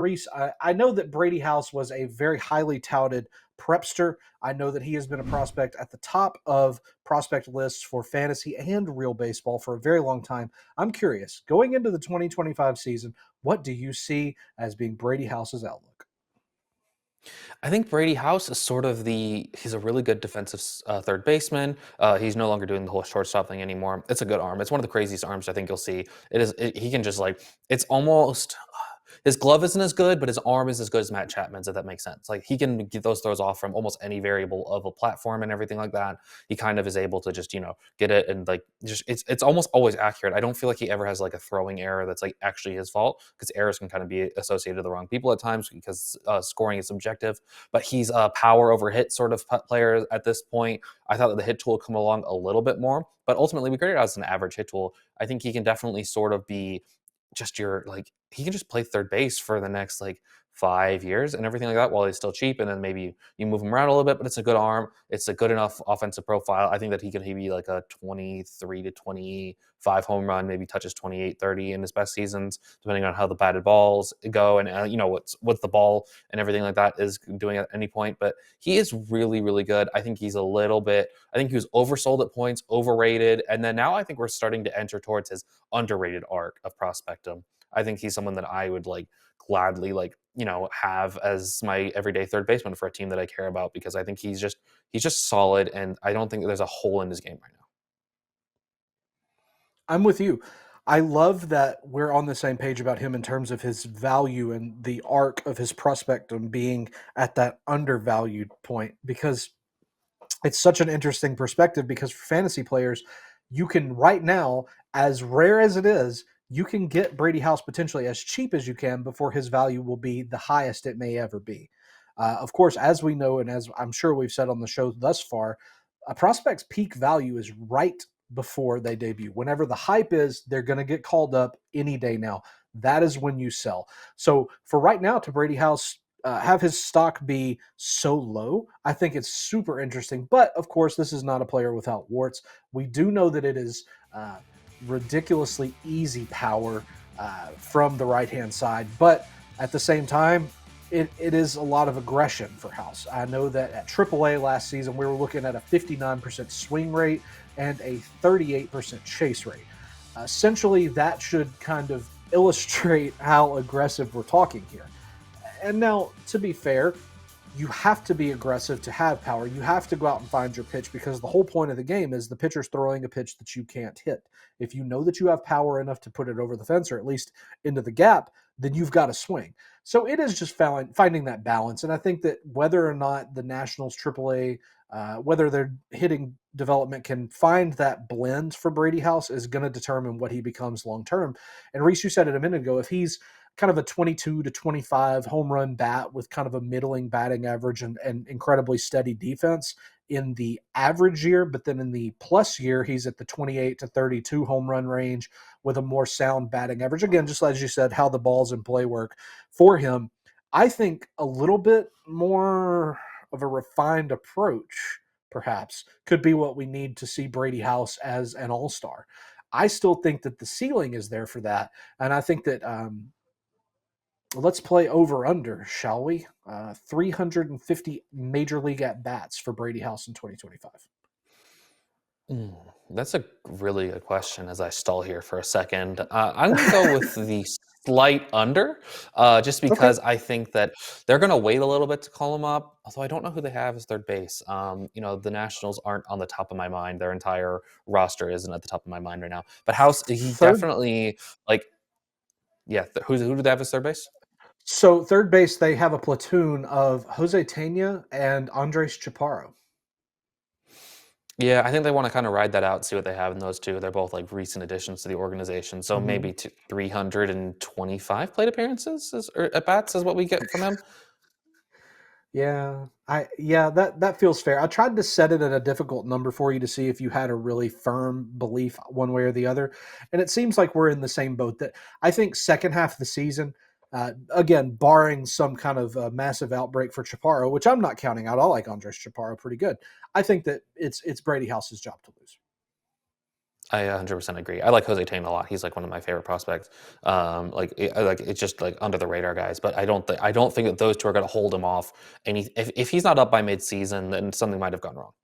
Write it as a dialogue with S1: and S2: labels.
S1: Reese, I know that Brady House was a very highly touted prepster. I know that he has been a prospect at the top of prospect lists for fantasy and real baseball for a very long time. I'm curious, going into the 2025 season, what do you see as being Brady House's outlook?
S2: I think Brady House is sort of he's a really good defensive third baseman. He's no longer doing the whole shortstop thing anymore. It's a good arm. It's one of the craziest arms I think you'll see. He can just like, it's almost, his glove isn't as good, but his arm is as good as Matt Chapman's, if that makes sense. Like he can get those throws off from almost any variable of a platform and everything like that. He kind of is able to just, get it and like just it's almost always accurate. I don't feel like he ever has like a throwing error that's like actually his fault, because errors can kind of be associated with the wrong people at times, because scoring is subjective. But he's a power over hit sort of player at this point. I thought that the hit tool would come along a little bit more, but ultimately we graded it as an average hit tool. I think he can definitely sort of be just your like, he can just play third base for the next like 5 years and everything like that while he's still cheap, and then maybe you move him around a little bit, but it's a good arm, it's a good enough offensive profile. I think that he be like a 23 to 25 home run, maybe touches 28, 30 in his best seasons, depending on how the batted balls go, and what's the ball and everything like that is doing at any point. But he is really, really good. I think he's a little bit, I think he was oversold at points, overrated, and then now I think we're starting to enter towards his underrated arc of prospectum. I think he's someone that I would like gladly like, have as my everyday third baseman for a team that I care about, because I think he's just solid, and I don't think there's a hole in his game right now.
S1: I'm with you. I love that we're on the same page about him in terms of his value and the arc of his prospectum being at that undervalued point, because it's such an interesting perspective. Because for fantasy players, you can right now, as rare as it is, you can get Brady House potentially as cheap as you can before his value will be the highest it may ever be. Of course, as we know, and as I'm sure we've said on the show thus far, a prospect's peak value is right before they debut. Whenever the hype is, they're going to get called up any day now. That is when you sell. So for right now, to Brady House have his stock be so low, I think it's super interesting. But of course, this is not a player without warts. We do know that it is ridiculously easy power from the right hand side, but at the same time, it is a lot of aggression for House. I know that at AAA last season, we were looking at a 59% swing rate and a 38% chase rate. Essentially, that should kind of illustrate how aggressive we're talking here. And now, to be fair, you have to be aggressive to have power. You have to go out and find your pitch, because the whole point of the game is the pitcher's throwing a pitch that you can't hit. If you know that you have power enough to put it over the fence or at least into the gap, then you've got to swing. So it is just finding that balance. And I think that whether or not the Nationals AAA, whether their hitting development can find that blend for Brady House, is going to determine what he becomes long term. And Reese, you said it a minute ago, if he's kind of a 22 to 25 home run bat with kind of a middling batting average and incredibly steady defense in the average year, but then in the plus year, he's at the 28 to 32 home run range with a more sound batting average. Again, just as you said, how the balls in play work for him. I think a little bit more of a refined approach, perhaps, could be what we need to see Brady House as an all-star. I still think that the ceiling is there for that. And I think that let's play over under, shall we? 350 major league at bats for Brady House in 2025.
S2: Mm, that's a really good question as I stall here for a second. I'm going to go with the slight under, just
S1: Okay.
S2: because I think that they're going to wait a little bit to call him up. Although I don't know who they have as third base. The Nationals aren't on the top of my mind. Their entire roster isn't at the top of my mind right now. But House, he
S1: Third.
S2: definitely, like, yeah. Who do they have as third base?
S1: So third base, they have a platoon of Jose Tena and Andres Chaparro.
S2: Yeah, I think they want to kind of ride that out and see what they have in those two. They're both like recent additions to the organization, so
S1: Mhm.
S2: maybe 325 plate appearances or at bats is what we get from him.
S1: Yeah, that feels fair. I tried to set it at a difficult number for you to see if you had a really firm belief one way or the other, and it seems like we're in the same boat. That I think second half of the season, again, barring some kind of massive outbreak for Chaparro, which I'm not counting out. I like Andres Chaparro pretty good. I think that it's Brady House's job to lose.
S2: I 100% agree. I like Jose Tane a lot. He's like one of my favorite prospects. It's just like under the radar guys, but I don't think that those two are going to hold him off. And if he's not up by midseason, then something might have gone wrong.